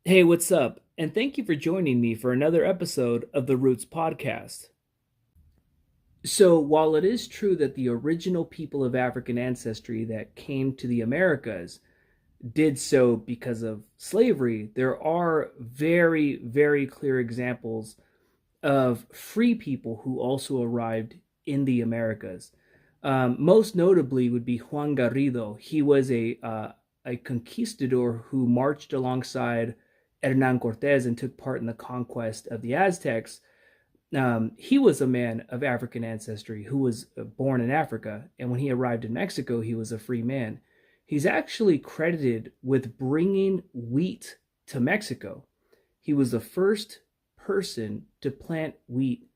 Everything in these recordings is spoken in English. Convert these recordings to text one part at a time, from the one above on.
Hey, what's up? And thank you for joining me for another episode of the Roots Podcast. So, while it is true that the original people of African ancestry that came to the Americas did so because of slavery, there are very, very clear examples of free people who also arrived in the Americas. Most notably would be Juan Garrido. He was a conquistador who marched alongside Hernan Cortez and took part in the conquest of the Aztecs. He was a man of African ancestry who was born in Africa, and when he arrived in Mexico, he was a free man. He's actually credited with bringing wheat to Mexico. He was the first person to plant wheat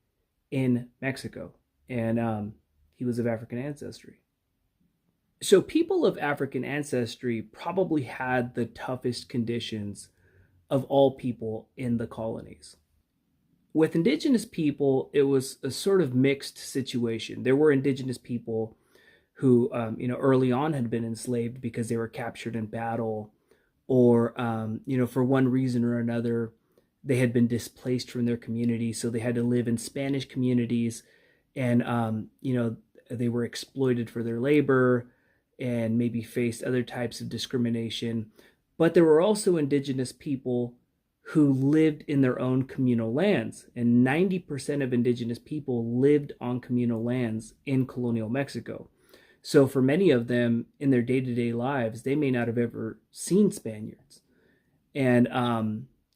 in Mexico, and he was of African ancestry. So, people of African ancestry probably had the toughest conditions of all people in the colonies. With indigenous people, it was a sort of mixed situation. There were indigenous people who, early on had been enslaved because they were captured in battle, or, for one reason or another, they had been displaced from their community, so they had to live in Spanish communities, and, they were exploited for their labor and maybe faced other types of discrimination. But there were also indigenous people who lived in their own communal lands, and 90% of indigenous people lived on communal lands in colonial Mexico. So for many of them in their day-to-day lives, they may not have ever seen Spaniards. And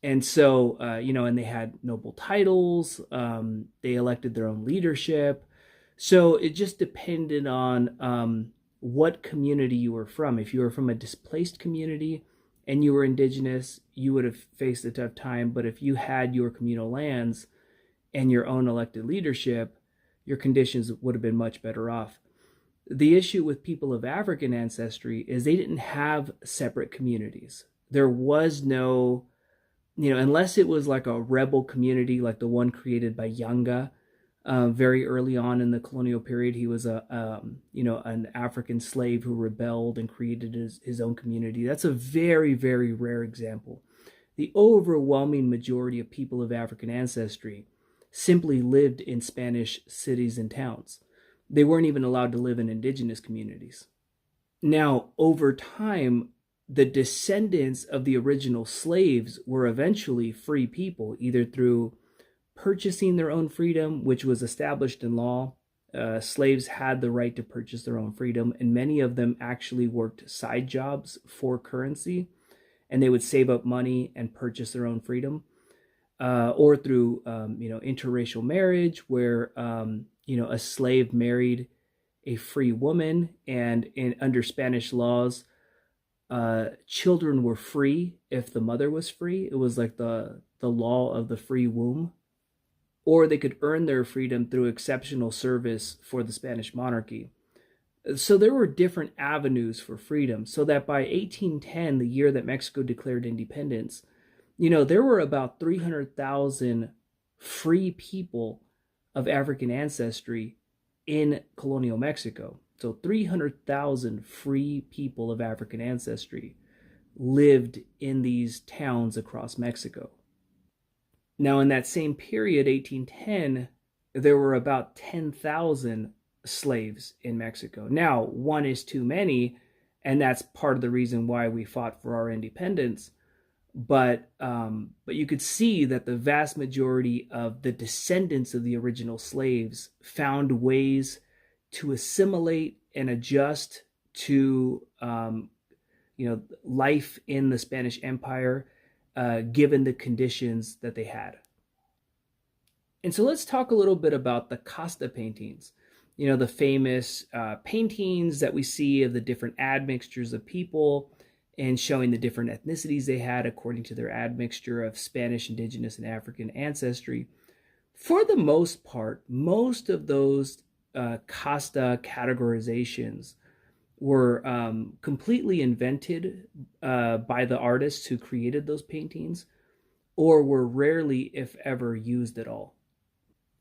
they had noble titles. They elected their own leadership. So it just depended on what community you were from. If you were from a displaced community and you were indigenous, you would have faced a tough time. But if you had your communal lands and your own elected leadership, your conditions would have been much better off. The issue with people of African ancestry is they didn't have separate communities. There was no, unless it was like a rebel community like the one created by Yanga. Very early on in the colonial period, he was an African slave who rebelled and created his own community. That's a very, very rare example. The overwhelming majority of people of African ancestry simply lived in Spanish cities and towns. They weren't even allowed to live in indigenous communities. Now, over time, the descendants of the original slaves were eventually free people, either through purchasing their own freedom, which was established in law. Slaves had the right to purchase their own freedom, and many of them actually worked side jobs for currency, and they would save up money and purchase their own freedom, or through interracial marriage, where a slave married a free woman, and under Spanish laws, children were free if the mother was free. It was like the law of the free womb. Or they could earn their freedom through exceptional service for the Spanish monarchy. So there were different avenues for freedom, so that by 1810, the year that Mexico declared independence, there were about 300,000 free people of African ancestry in colonial Mexico. So 300,000 free people of African ancestry lived in these towns across Mexico. Now, in that same period, 1810, there were about 10,000 slaves in Mexico. Now, one is too many, and that's part of the reason why we fought for our independence. But you could see that the vast majority of the descendants of the original slaves found ways to assimilate and adjust to life in the Spanish Empire, given the conditions that they had. And so let's talk a little bit about the Casta paintings. The famous paintings that we see of the different admixtures of people and showing the different ethnicities they had according to their admixture of Spanish, indigenous, and African ancestry. For the most part, most of those Casta categorizations were completely invented by the artists who created those paintings, or were rarely, if ever, used at all.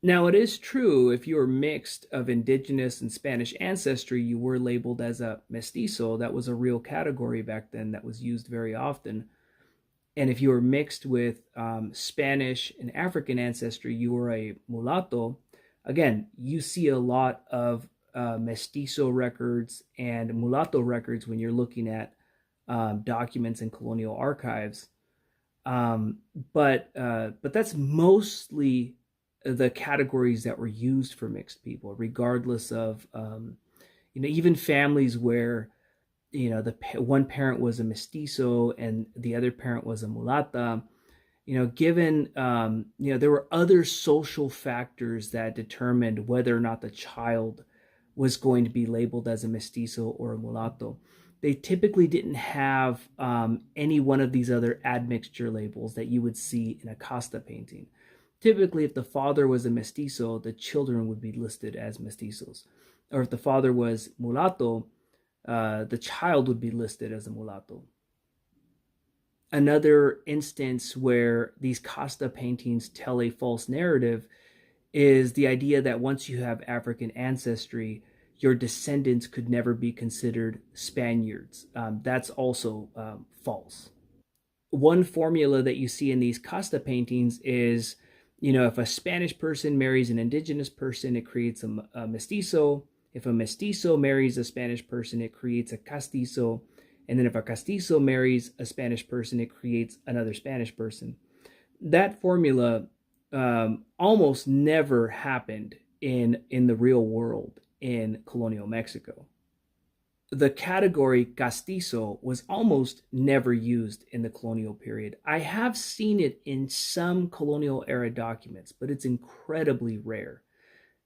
Now, it is true, if you were mixed of indigenous and Spanish ancestry, you were labeled as a mestizo. That was a real category back then that was used very often. And if you were mixed with Spanish and African ancestry, you were a mulatto. Again, you see a lot of mestizo records and mulatto records when you're looking at documents in colonial archives. Um, but that's mostly the categories that were used for mixed people, regardless of even families where the one parent was a mestizo and the other parent was a mulata. Given there were other social factors that determined whether or not the child was going to be labeled as a mestizo or a mulatto. They typically didn't have any one of these other admixture labels that you would see in a Costa painting. Typically, if the father was a mestizo, the children would be listed as mestizos. Or if the father was mulatto, the child would be listed as a mulatto. Another instance where these Costa paintings tell a false narrative is the idea that once you have African ancestry, your descendants could never be considered Spaniards. That's also false. One formula that you see in these Costa paintings is, if a Spanish person marries an indigenous person, it creates a mestizo. If a mestizo marries a Spanish person, it creates a castizo. And then if a castizo marries a Spanish person, it creates another Spanish person. That formula almost never happened in the real world in colonial Mexico. The category castizo was almost never used in the colonial period. I have seen it in some colonial era documents, but it's incredibly rare.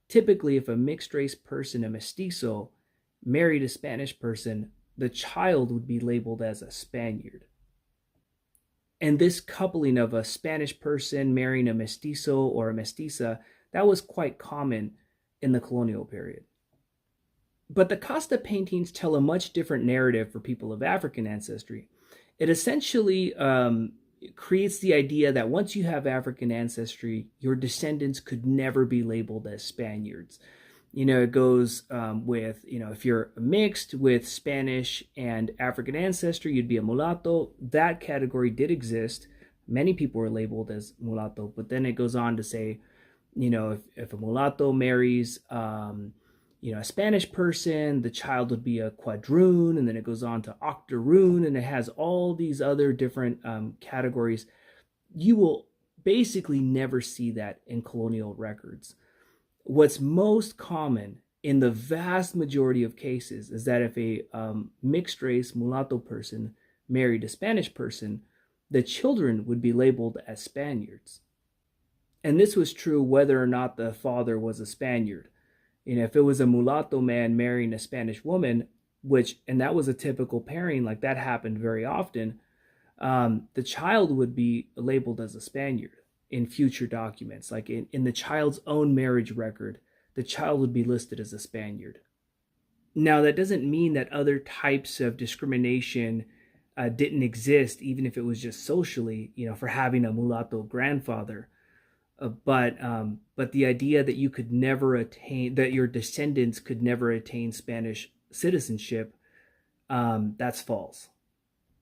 Typically, if a mixed race person, a mestizo, married a Spanish person, the child would be labeled as a Spaniard. And this coupling of a Spanish person marrying a mestizo or a mestiza, that was quite common in the colonial period. But the Costa paintings tell a much different narrative for people of African ancestry. It essentially creates the idea that once you have African ancestry, your descendants could never be labeled as Spaniards. It goes with, if you're mixed with Spanish and African ancestry, you'd be a mulatto. That category did exist. Many people were labeled as mulatto, but then it goes on to say, if a mulatto marries, a Spanish person, the child would be a quadroon, and then it goes on to octoroon, and it has all these other different categories. You will basically never see that in colonial records. What's most common in the vast majority of cases is that if a mixed race mulatto person married a Spanish person, the children would be labeled as Spaniards. And this was true whether or not the father was a Spaniard. If it was a mulatto man marrying a Spanish woman, and that was a typical pairing, like that happened very often, the child would be labeled as a Spaniard in future documents. Like in the child's own marriage record, the child would be listed as a Spaniard. Now, that doesn't mean that other types of discrimination didn't exist, even if it was just socially, for having a mulatto grandfather. But the idea that you could never attain, that your descendants could never attain Spanish citizenship, that's false.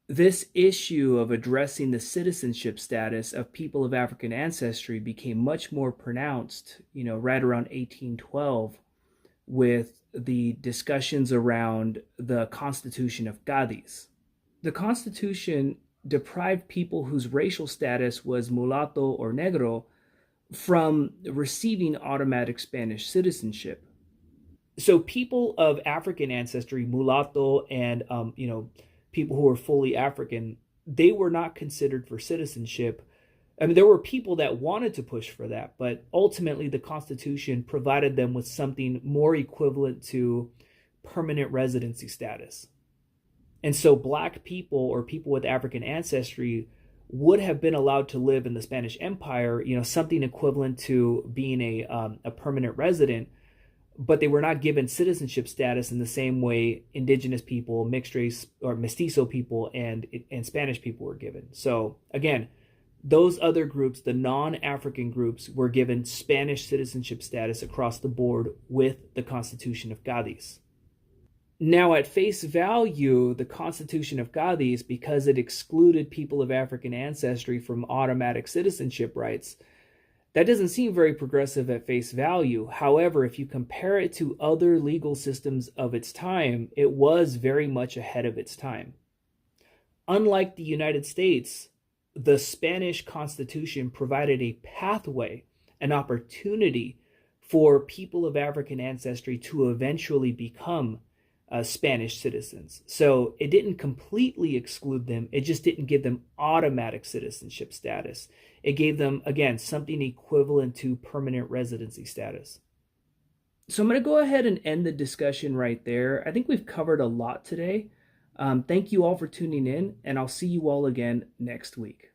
This issue of addressing the citizenship status of people of African ancestry became much more pronounced, right around 1812 with the discussions around the Constitution of Cadiz. The Constitution deprived people whose racial status was mulatto or negro from receiving automatic Spanish citizenship. So people of African ancestry, mulatto, and people who were fully African, they were not considered for citizenship. I mean, there were people that wanted to push for that, but ultimately the Constitution provided them with something more equivalent to permanent residency status. And so Black people or people with African ancestry would have been allowed to live in the Spanish Empire, something equivalent to being a permanent resident, but they were not given citizenship status in the same way indigenous people, mixed race or mestizo people, and Spanish people were given. So again, those other groups, the non-African groups, were given Spanish citizenship status across the board with the Constitution of Cadiz. Now, at face value, the Constitution of Cadiz, because it excluded people of African ancestry from automatic citizenship rights, that doesn't seem very progressive at face value. However, if you compare it to other legal systems of its time, it was very much ahead of its time. Unlike the United States, the Spanish Constitution provided a pathway, an opportunity for people of African ancestry to eventually become Spanish citizens. So it didn't completely exclude them, it just didn't give them automatic citizenship status. It gave them, again, something equivalent to permanent residency status. So I'm going to go ahead and end the discussion right there. I think we've covered a lot today. Thank you all for tuning in, and I'll see you all again next week.